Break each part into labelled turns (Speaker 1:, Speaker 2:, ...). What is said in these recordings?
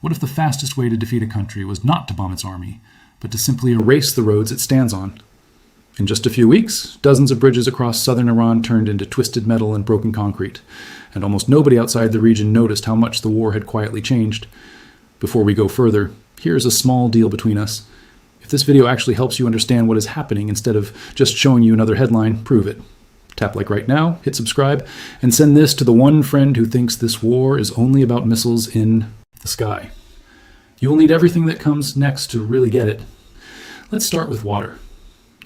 Speaker 1: What if the fastest way to defeat a country was not to bomb its army, but to simply erase the roads it stands on? In just a few weeks, dozens of bridges across southern Iran turned into twisted metal and broken concrete, and almost nobody outside the region noticed how much the war had quietly changed. Before we go further, here's a small deal between us. If this video actually helps you understand what is happening instead of just showing you another headline, prove it. Tap like right now, hit subscribe, and send this to the one friend who thinks this war is only about missiles in the sky. You will need everything that comes next to really get it. Let's start with water.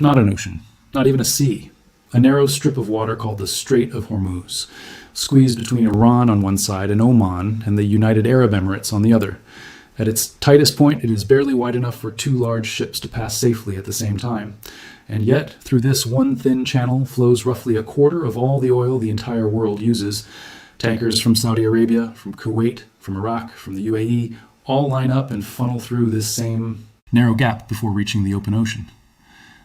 Speaker 1: Not an ocean, not even a sea. A narrow strip of water called the Strait of Hormuz, squeezed between Iran on one side and Oman and the United Arab Emirates on the other. At its tightest point, it is barely wide enough for two large ships to pass safely at the same time. And yet, through this one thin channel flows roughly a quarter of all the oil the entire world uses. Tankers from Saudi Arabia, from Kuwait, from Iraq, from the UAE, all line up and funnel through this same narrow gap before reaching the open ocean.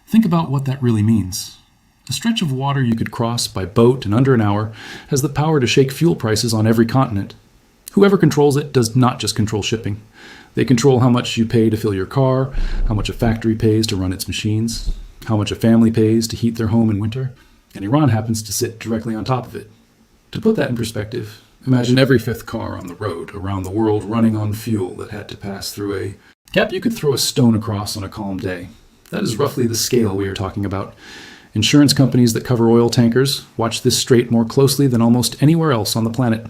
Speaker 1: Think about what that really means. A stretch of water you could cross by boat in under an hour has the power to shake fuel prices on every continent. Whoever controls it does not just control shipping. They control how much you pay to fill your car, how much a factory pays to run its machines, how much a family pays to heat their home in winter, and Iran happens to sit directly on top of it. To put that in perspective, imagine every fifth car on the road around the world running on fuel that had to pass through a gap you could throw a stone across on a calm day. That is roughly the scale we are talking about. Insurance companies that cover oil tankers watch this strait more closely than almost anywhere else on the planet,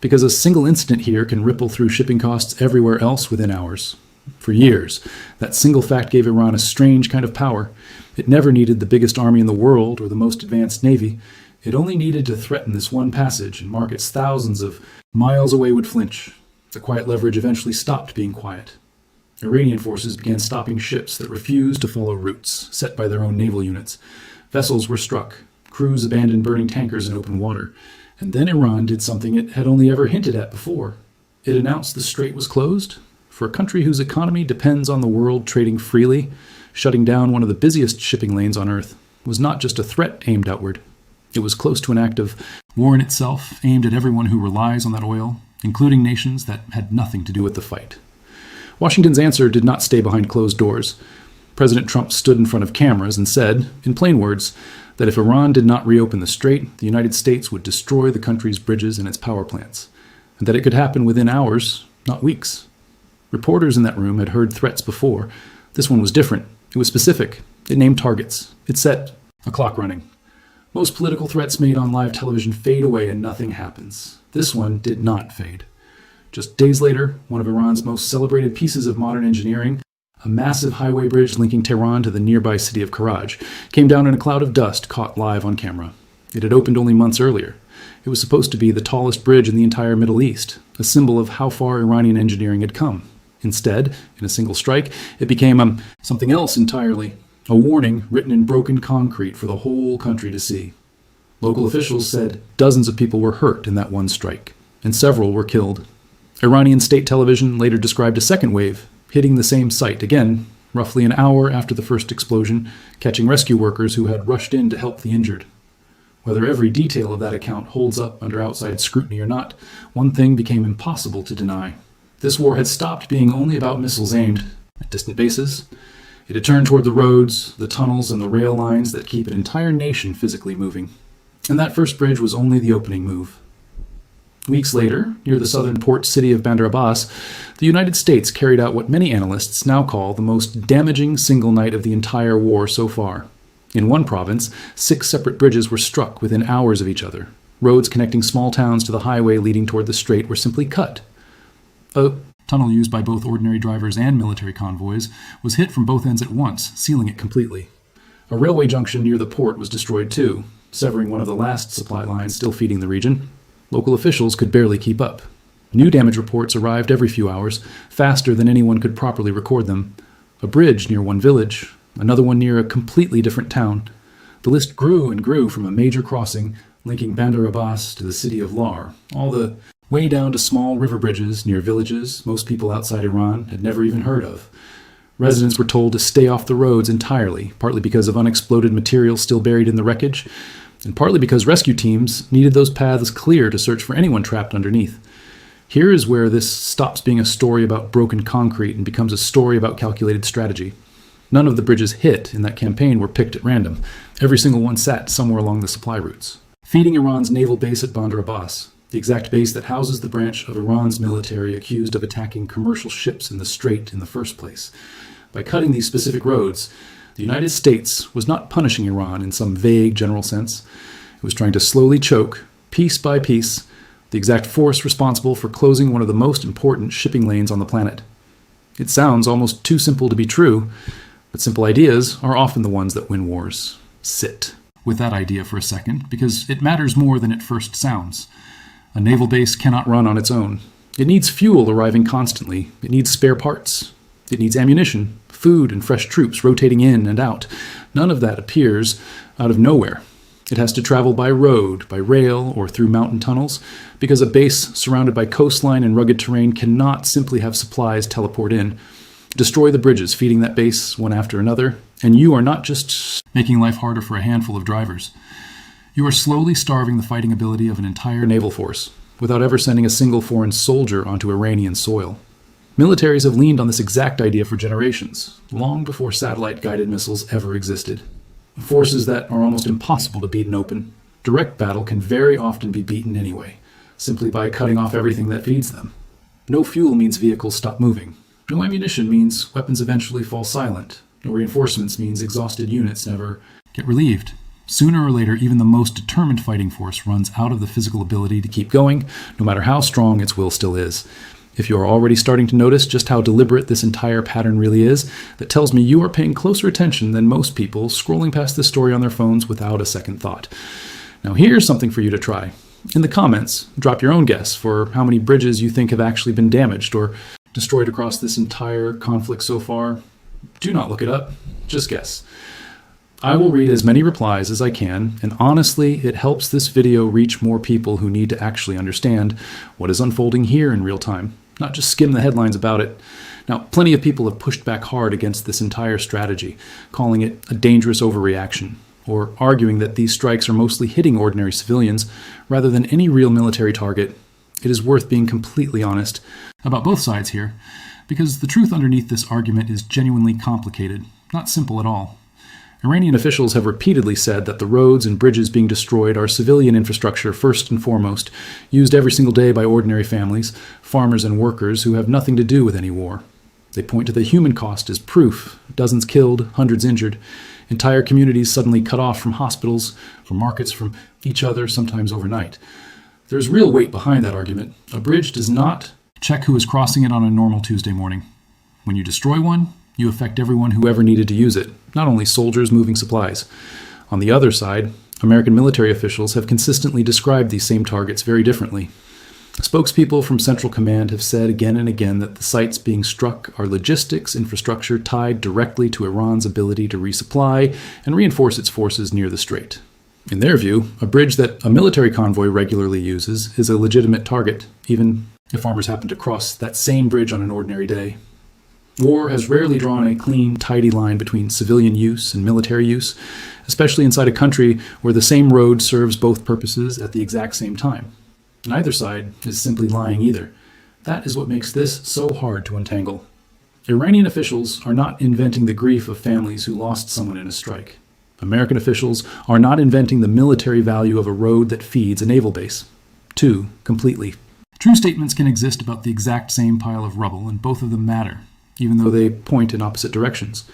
Speaker 1: because a single incident here can ripple through shipping costs everywhere else within hours. For years, that single fact gave Iran a strange kind of power. It never needed the biggest army in the world or the most advanced navy. It only needed to threaten this one passage, and markets thousands of miles away would flinch. The quiet leverage eventually stopped being quiet. Iranian forces began stopping ships that refused to follow routes set by their own naval units. Vessels were struck. Crews abandoned burning tankers in open water. And then Iran did something it had only ever hinted at before. It announced the strait was closed. For a country whose economy depends on the world trading freely, shutting down one of the busiest shipping lanes on Earth was not just a threat aimed outward. It was close to an act of war in itself, aimed at everyone who relies on that oil, including nations that had nothing to do with the fight. Washington's answer did not stay behind closed doors. President Trump stood in front of cameras and said, in plain words, that if Iran did not reopen the strait, the United States would destroy the country's bridges and its power plants, and that it could happen within hours, not weeks. Reporters in that room had heard threats before. This one was different. It was specific. It named targets. It set a clock running. Most political threats made on live television fade away and nothing happens. This one did not fade. Just days later, one of Iran's most celebrated pieces of modern engineering, a massive highway bridge linking Tehran to the nearby city of Karaj, came down in a cloud of dust caught live on camera. It had opened only months earlier. It was supposed to be the tallest bridge in the entire Middle East, a symbol of how far Iranian engineering had come. Instead, in a single strike, it became something else entirely, a warning written in broken concrete for the whole country to see. Local officials said dozens of people were hurt in that one strike, and several were killed. Iranian state television later described a second wave, hitting the same site again, roughly an hour after the first explosion, catching rescue workers who had rushed in to help the injured. Whether every detail of that account holds up under outside scrutiny or not, one thing became impossible to deny. This war had stopped being only about missiles aimed at distant bases. It had turned toward the roads, the tunnels, and the rail lines that keep an entire nation physically moving. And that first bridge was only the opening move. Weeks later, near the southern port city of Bandar Abbas, the United States carried out what many analysts now call the most damaging single night of the entire war so far. In one province, 6 separate bridges were struck within hours of each other. Roads connecting small towns to the highway leading toward the strait were simply cut. A tunnel used by both ordinary drivers and military convoys was hit from both ends at once, sealing it completely. A railway junction near the port was destroyed too, severing one of the last supply lines still feeding the region. Local officials could barely keep up. New damage reports arrived every few hours, faster than anyone could properly record them. A bridge near one village, another one near a completely different town. The list grew and grew from a major crossing linking Bandar Abbas to the city of Lar, all the way down to small river bridges near villages most people outside Iran had never even heard of. Residents were told to stay off the roads entirely, partly because of unexploded material still buried in the wreckage, and partly because rescue teams needed those paths clear to search for anyone trapped underneath. Here is where this stops being a story about broken concrete and becomes a story about calculated strategy. None of the bridges hit in that campaign were picked at random. Every single one sat somewhere along the supply routes. Feeding Iran's naval base at Bandar Abbas, the exact base that houses the branch of Iran's military accused of attacking commercial ships in the strait in the first place. By cutting these specific roads, the United States was not punishing Iran in some vague general sense. It was trying to slowly choke, piece by piece, the exact force responsible for closing one of the most important shipping lanes on the planet. It sounds almost too simple to be true, but simple ideas are often the ones that win wars. Sit with that idea for a second, because it matters more than it first sounds. A naval base cannot run on its own. It needs fuel arriving constantly. It needs spare parts. It needs ammunition, food, and fresh troops rotating in and out. None of that appears out of nowhere. It has to travel by road, by rail, or through mountain tunnels, because a base surrounded by coastline and rugged terrain cannot simply have supplies teleport in. Destroy the bridges feeding that base one after another, and you are not just making life harder for a handful of drivers. You are slowly starving the fighting ability of an entire naval force, without ever sending a single foreign soldier onto Iranian soil. Militaries have leaned on this exact idea for generations, long before satellite-guided missiles ever existed. Forces that are almost impossible to beat in open. Direct battle can very often be beaten anyway, simply by cutting off everything that feeds them. No fuel means vehicles stop moving. No ammunition means weapons eventually fall silent. No reinforcements means exhausted units never get relieved. Sooner or later, even the most determined fighting force runs out of the physical ability to keep going, no matter how strong its will still is. If you are already starting to notice just how deliberate this entire pattern really is, that tells me you are paying closer attention than most people scrolling past this story on their phones without a second thought. Now here's something for you to try. In the comments, drop your own guess for how many bridges you think have actually been damaged or destroyed across this entire conflict so far. Do not look it up, just guess. I will read as many replies as I can, and honestly, it helps this video reach more people who need to actually understand what is unfolding here in real time, not just skim the headlines about it. Now, plenty of people have pushed back hard against this entire strategy, calling it a dangerous overreaction, or arguing that these strikes are mostly hitting ordinary civilians rather than any real military target. It is worth being completely honest about both sides here, because the truth underneath this argument is genuinely complicated, not simple at all. Iranian officials have repeatedly said that the roads and bridges being destroyed are civilian infrastructure first and foremost, used every single day by ordinary families, farmers and workers who have nothing to do with any war. They point to the human cost as proof: dozens killed, hundreds injured, entire communities suddenly cut off from hospitals, from markets, from each other, sometimes overnight. There's real weight behind that argument. A bridge does not check who is crossing it on a normal Tuesday morning. When you destroy one, you affect everyone who ever needed to use it, not only soldiers moving supplies. On the other side, American military officials have consistently described these same targets very differently. Spokespeople from Central Command have said again and again that the sites being struck are logistics infrastructure tied directly to Iran's ability to resupply and reinforce its forces near the strait. In their view, a bridge that a military convoy regularly uses is a legitimate target, even if farmers happen to cross that same bridge on an ordinary day. War has rarely drawn a clean, tidy line between civilian use and military use, especially inside a country where the same road serves both purposes at the exact same time. Neither side is simply lying either. That is what makes this so hard to untangle. Iranian officials are not inventing the grief of families who lost someone in a strike. American officials are not inventing the military value of a road that feeds a naval base. Two completely. True statements can exist about the exact same pile of rubble, and both of them matter, even though they point in opposite directions.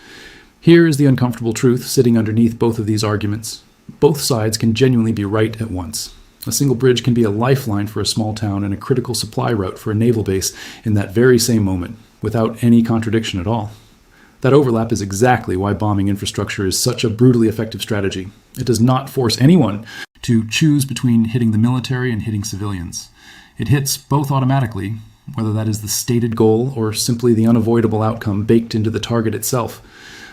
Speaker 1: Here is the uncomfortable truth sitting underneath both of these arguments. Both sides can genuinely be right at once. A single bridge can be a lifeline for a small town and a critical supply route for a naval base in that very same moment, without any contradiction at all. That overlap is exactly why bombing infrastructure is such a brutally effective strategy. It does not force anyone to choose between hitting the military and hitting civilians. It hits both automatically, whether that is the stated goal or simply the unavoidable outcome baked into the target itself.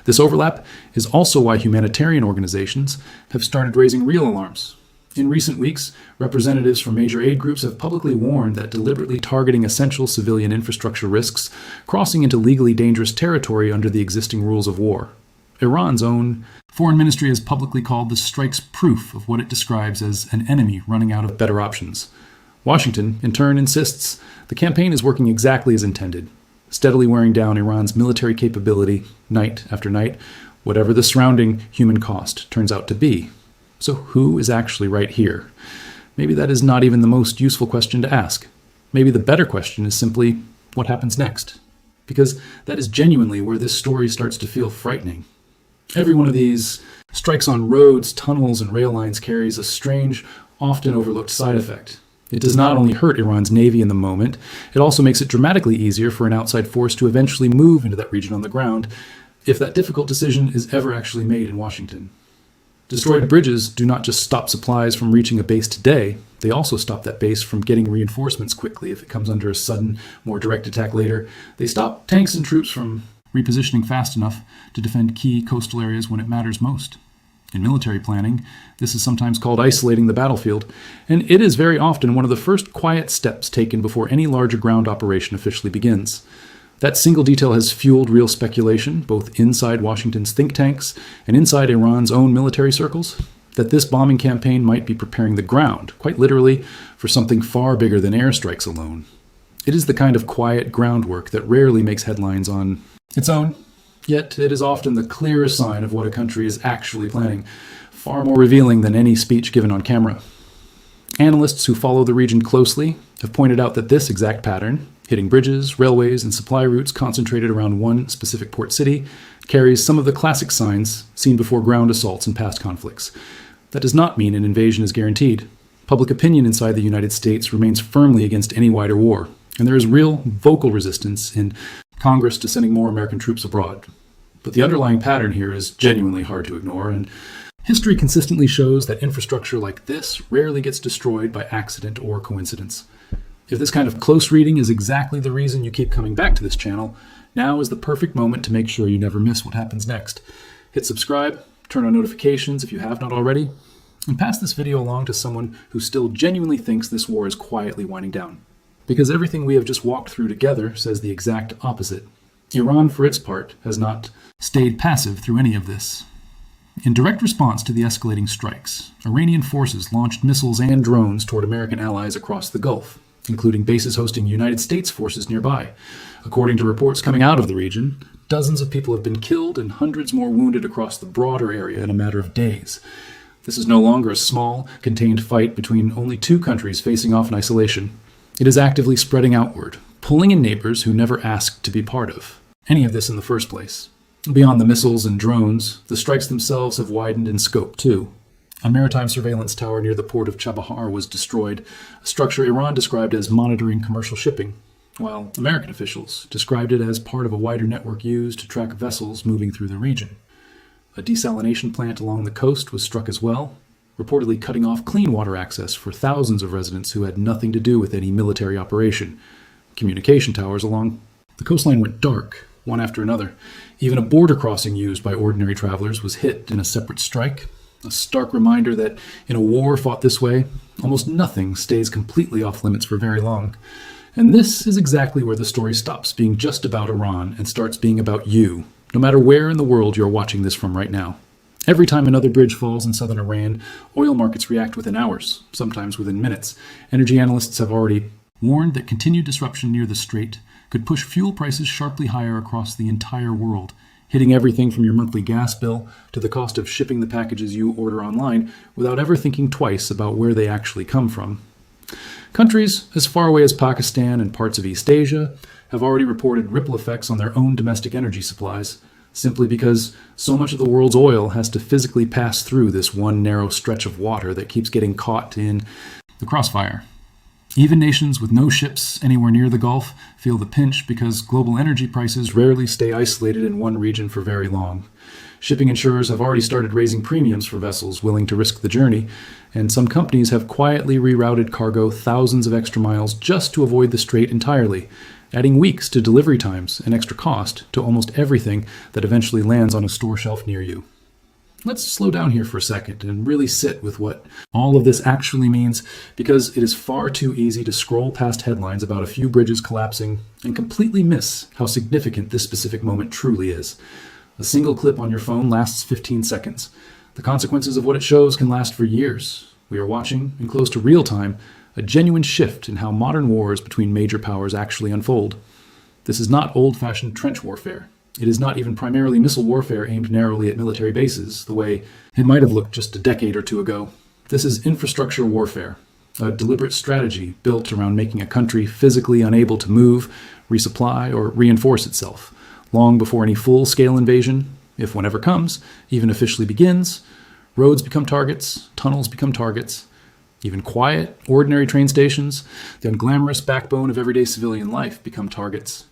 Speaker 1: This overlap is also why humanitarian organizations have started raising real alarms. In recent weeks, representatives from major aid groups have publicly warned that deliberately targeting essential civilian infrastructure risks crossing into legally dangerous territory under the existing rules of war. Iran's own foreign ministry has publicly called the strikes proof of what it describes as an enemy running out of better options. Washington, in turn, insists the campaign is working exactly as intended, steadily wearing down Iran's military capability night after night, whatever the surrounding human cost turns out to be. So who is actually right here? Maybe that is not even the most useful question to ask. Maybe the better question is simply, what happens next? Because that is genuinely where this story starts to feel frightening. Every one of these strikes on roads, tunnels, and rail lines carries a strange, often overlooked side effect. It does not only hurt Iran's navy in the moment, it also makes it dramatically easier for an outside force to eventually move into that region on the ground, if that difficult decision is ever actually made in Washington. Destroyed bridges do not just stop supplies from reaching a base today, they also stop that base from getting reinforcements quickly if it comes under a sudden, more direct attack later. They stop tanks and troops from repositioning fast enough to defend key coastal areas when it matters most. In military planning, this is sometimes called isolating the battlefield, and it is very often one of the first quiet steps taken before any larger ground operation officially begins. That single detail has fueled real speculation, both inside Washington's think tanks and inside Iran's own military circles, that this bombing campaign might be preparing the ground, quite literally, for something far bigger than airstrikes alone. It is the kind of quiet groundwork that rarely makes headlines on its own, yet it is often the clearest sign of what a country is actually planning, far more revealing than any speech given on camera. Analysts who follow the region closely have pointed out that this exact pattern, hitting bridges, railways, and supply routes concentrated around one specific port city, carries some of the classic signs seen before ground assaults in past conflicts. That does not mean an invasion is guaranteed. Public opinion inside the United States remains firmly against any wider war, and there is real vocal resistance in Congress to sending more American troops abroad. But the underlying pattern here is genuinely hard to ignore, and history consistently shows that infrastructure like this rarely gets destroyed by accident or coincidence. If this kind of close reading is exactly the reason you keep coming back to this channel, now is the perfect moment to make sure you never miss what happens next. Hit subscribe, turn on notifications if you have not already, and pass this video along to someone who still genuinely thinks this war is quietly winding down. Because everything we have just walked through together says the exact opposite. Iran, for its part, has not stayed passive through any of this. In direct response to the escalating strikes, Iranian forces launched missiles and drones toward American allies across the Gulf, including bases hosting United States forces nearby. According to reports coming out of the region, dozens of people have been killed and hundreds more wounded across the broader area in a matter of days. This is no longer a small, contained fight between only two countries facing off in isolation. It is actively spreading outward, pulling in neighbors who never asked to be part of any of this in the first place. Beyond the missiles and drones, the strikes themselves have widened in scope too. A maritime surveillance tower near the port of Chabahar was destroyed, a structure Iran described as monitoring commercial shipping, while American officials described it as part of a wider network used to track vessels moving through the region. A desalination plant along the coast was struck as well, reportedly cutting off clean water access for thousands of residents who had nothing to do with any military operation. Communication towers along the coastline went dark, one after another. Even a border crossing used by ordinary travelers was hit in a separate strike. A stark reminder that in a war fought this way, almost nothing stays completely off limits for very long. And this is exactly where the story stops being just about Iran and starts being about you, no matter where in the world you're watching this from right now. Every time another bridge falls in southern Iran, oil markets react within hours, sometimes within minutes. Energy analysts have already warned that continued disruption near the strait could push fuel prices sharply higher across the entire world, hitting everything from your monthly gas bill to the cost of shipping the packages you order online without ever thinking twice about where they actually come from. Countries as far away as Pakistan and parts of East Asia have already reported ripple effects on their own domestic energy supplies, simply because so much of the world's oil has to physically pass through this one narrow stretch of water that keeps getting caught in the crossfire. Even nations with no ships anywhere near the Gulf feel the pinch because global energy prices rarely stay isolated in one region for very long. Shipping insurers have already started raising premiums for vessels willing to risk the journey, and some companies have quietly rerouted cargo thousands of extra miles just to avoid the strait entirely, adding weeks to delivery times and extra cost to almost everything that eventually lands on a store shelf near you. Let's slow down here for a second and really sit with what all of this actually means, because it is far too easy to scroll past headlines about a few bridges collapsing and completely miss how significant this specific moment truly is. A single clip on your phone lasts 15 seconds. The consequences of what it shows can last for years. We are watching, in close to real time, a genuine shift in how modern wars between major powers actually unfold. This is not old-fashioned trench warfare. It is not even primarily missile warfare aimed narrowly at military bases, the way it might have looked just a decade or two ago. This is infrastructure warfare, a deliberate strategy built around making a country physically unable to move, resupply, or reinforce itself, long before any full-scale invasion, if one ever comes, even officially begins. Roads become targets, tunnels become targets, even quiet, ordinary train stations, the unglamorous backbone of everyday civilian life, become targets.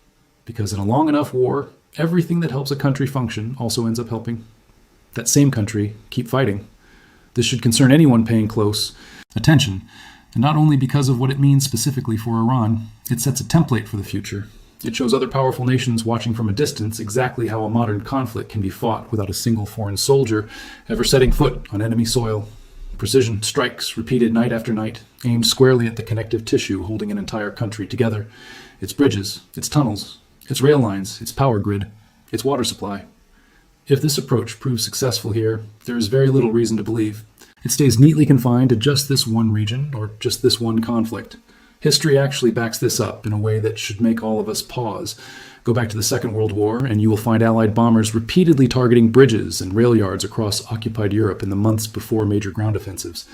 Speaker 1: Because in a long enough war, everything that helps a country function also ends up helping that same country keep fighting. This should concern anyone paying close attention, and not only because of what it means specifically for Iran, it sets a template for the future. It shows other powerful nations watching from a distance exactly how a modern conflict can be fought without a single foreign soldier ever setting foot on enemy soil. Precision strikes repeated night after night, aimed squarely at the connective tissue holding an entire country together. Its bridges, its tunnels, its rail lines, its power grid, its water supply. If this approach proves successful here, there is very little reason to believe it stays neatly confined to just this one region or just this one conflict. History actually backs this up in a way that should make all of us pause. Go back to the Second World War, and you will find Allied bombers repeatedly targeting bridges and rail yards across occupied Europe in the months before major ground offensives.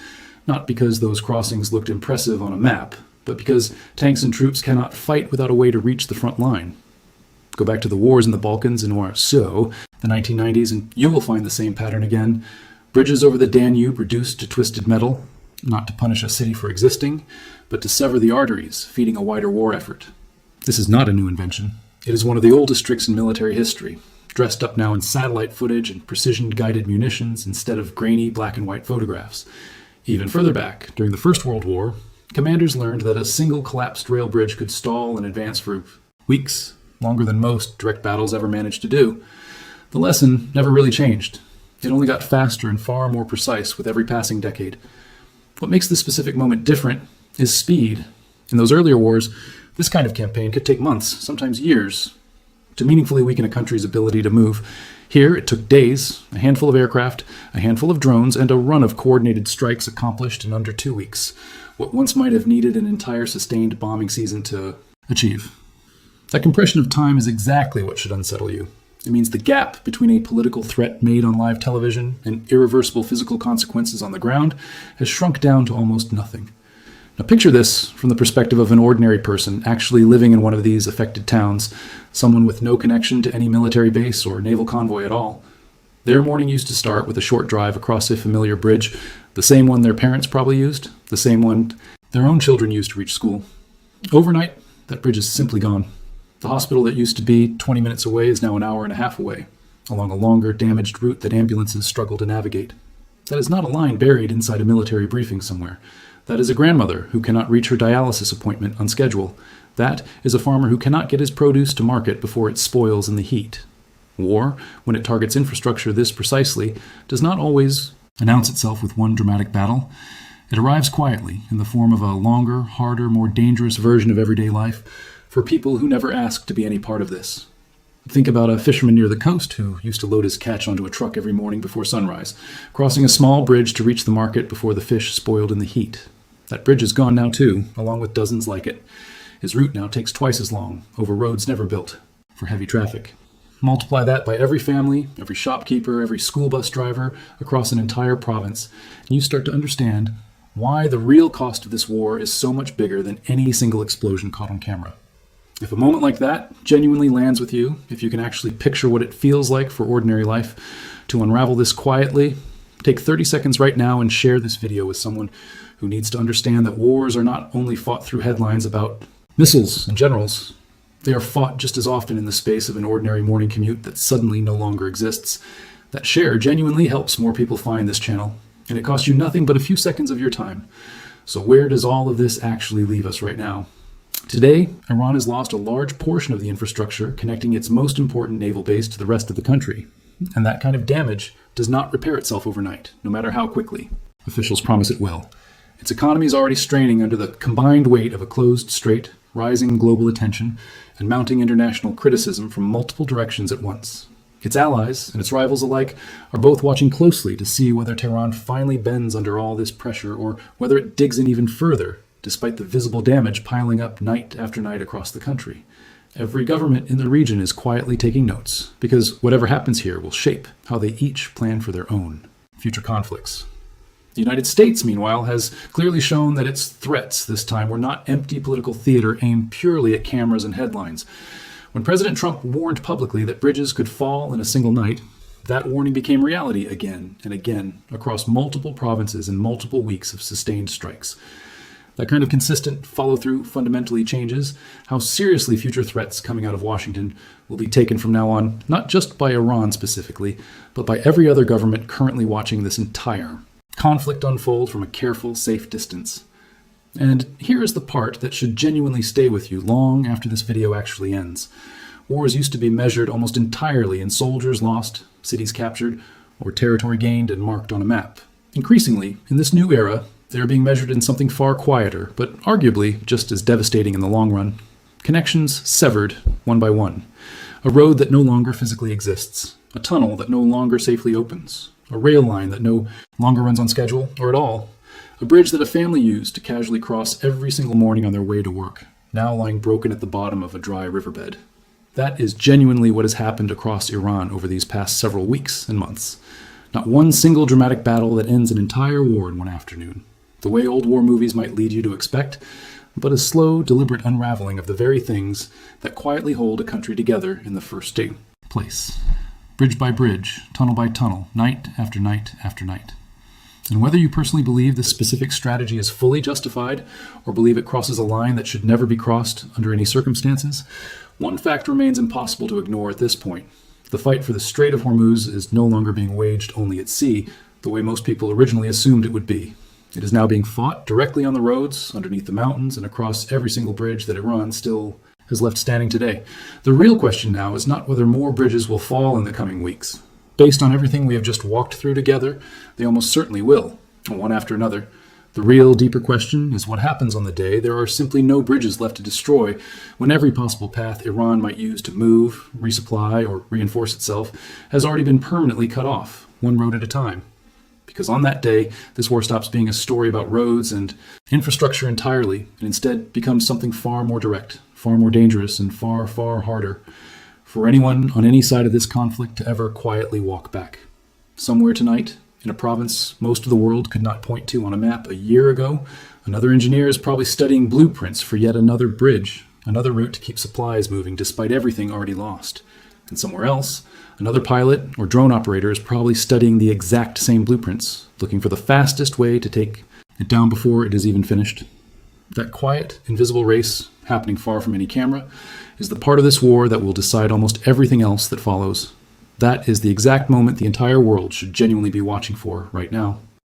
Speaker 1: Not because those crossings looked impressive on a map, but because tanks and troops cannot fight without a way to reach the front line. Go back to the wars in the Balkans and the 1990s, and you will find the same pattern again. Bridges over the Danube reduced to twisted metal, not to punish a city for existing, but to sever the arteries, feeding a wider war effort. This is not a new invention. It is one of the oldest tricks in military history, dressed up now in satellite footage and precision-guided munitions instead of grainy black and white photographs. Even further back, during the First World War, commanders learned that a single collapsed rail bridge could stall and advance for weeks, longer than most direct battles ever managed to do. The lesson never really changed. It only got faster and far more precise with every passing decade. What makes this specific moment different is speed. In those earlier wars, this kind of campaign could take months, sometimes years, to meaningfully weaken a country's ability to move. Here, it took days, a handful of aircraft, a handful of drones, and a run of coordinated strikes accomplished in under 2 weeks. What once might have needed an entire sustained bombing season to achieve. That compression of time is exactly what should unsettle you. It means the gap between a political threat made on live television and irreversible physical consequences on the ground has shrunk down to almost nothing. Now picture this from the perspective of an ordinary person actually living in one of these affected towns, someone with no connection to any military base or naval convoy at all. Their morning used to start with a short drive across a familiar bridge, the same one their parents probably used, the same one their own children used to reach school. Overnight, that bridge is simply gone. The hospital that used to be 20 minutes away is now an hour and a half away, along a longer, damaged route that ambulances struggle to navigate. That is not a line buried inside a military briefing somewhere. That is a grandmother who cannot reach her dialysis appointment on schedule. That is a farmer who cannot get his produce to market before it spoils in the heat. War, when it targets infrastructure this precisely, does not always announce itself with one dramatic battle. It arrives quietly in the form of a longer, harder, more dangerous version of everyday life for people who never asked to be any part of this. Think about a fisherman near the coast who used to load his catch onto a truck every morning before sunrise, crossing a small bridge to reach the market before the fish spoiled in the heat. That bridge is gone now too, along with dozens like it. His route now takes twice as long, over roads never built for heavy traffic. Multiply that by every family, every shopkeeper, every school bus driver across an entire province, and you start to understand why the real cost of this war is so much bigger than any single explosion caught on camera. If a moment like that genuinely lands with you, if you can actually picture what it feels like for ordinary life to unravel this quietly, take 30 seconds right now and share this video with someone who needs to understand that wars are not only fought through headlines about missiles and generals. They are fought just as often in the space of an ordinary morning commute that suddenly no longer exists. That share genuinely helps more people find this channel, and it costs you nothing but a few seconds of your time. So where does all of this actually leave us right now? Today, Iran has lost a large portion of the infrastructure connecting its most important naval base to the rest of the country. And that kind of damage does not repair itself overnight, no matter how quickly. Officials promise it will. Its economy is already straining under the combined weight of a closed strait, rising global attention, and mounting international criticism from multiple directions at once. Its allies and its rivals alike are both watching closely to see whether Tehran finally bends under all this pressure or whether it digs in even further despite the visible damage piling up night after night across the country. Every government in the region is quietly taking notes, because whatever happens here will shape how they each plan for their own future conflicts. The United States, meanwhile, has clearly shown that its threats this time were not empty political theater aimed purely at cameras and headlines. When President Trump warned publicly that bridges could fall in a single night, that warning became reality again and again across multiple provinces in multiple weeks of sustained strikes. That kind of consistent follow-through fundamentally changes how seriously future threats coming out of Washington will be taken from now on, not just by Iran specifically, but by every other government currently watching this entire conflict unfold from a careful, safe distance. And here is the part that should genuinely stay with you long after this video actually ends. Wars used to be measured almost entirely in soldiers lost, cities captured, or territory gained and marked on a map. Increasingly, in this new era, they are being measured in something far quieter, but arguably just as devastating in the long run. Connections severed one by one. A road that no longer physically exists. A tunnel that no longer safely opens. A rail line that no longer runs on schedule or at all. A bridge that a family used to casually cross every single morning on their way to work, now lying broken at the bottom of a dry riverbed. That is genuinely what has happened across Iran over these past several weeks and months. Not one single dramatic battle that ends an entire war in one afternoon. The way old war movies might lead you to expect, but a slow, deliberate unraveling of the very things that quietly hold a country together in the first place. Bridge by bridge, tunnel by tunnel, night after night after night. And whether you personally believe this specific strategy is fully justified, or believe it crosses a line that should never be crossed under any circumstances, one fact remains impossible to ignore at this point. The fight for the Strait of Hormuz is no longer being waged only at sea, the way most people originally assumed it would be. It is now being fought directly on the roads, underneath the mountains, and across every single bridge that Iran still has left standing today. The real question now is not whether more bridges will fall in the coming weeks. Based on everything we have just walked through together, they almost certainly will, one after another. The real, deeper question is what happens on the day there are simply no bridges left to destroy, when every possible path Iran might use to move, resupply, or reinforce itself has already been permanently cut off, one road at a time. Because on that day, this war stops being a story about roads and infrastructure entirely, and instead becomes something far more direct, far more dangerous, and far, far harder for anyone on any side of this conflict to ever quietly walk back. Somewhere tonight, in a province most of the world could not point to on a map a year ago, another engineer is probably studying blueprints for yet another bridge, another route to keep supplies moving despite everything already lost. And somewhere else, another pilot or drone operator is probably studying the exact same blueprints, looking for the fastest way to take it down before it is even finished. That quiet, invisible race, happening far from any camera, is the part of this war that will decide almost everything else that follows. That is the exact moment the entire world should genuinely be watching for right now.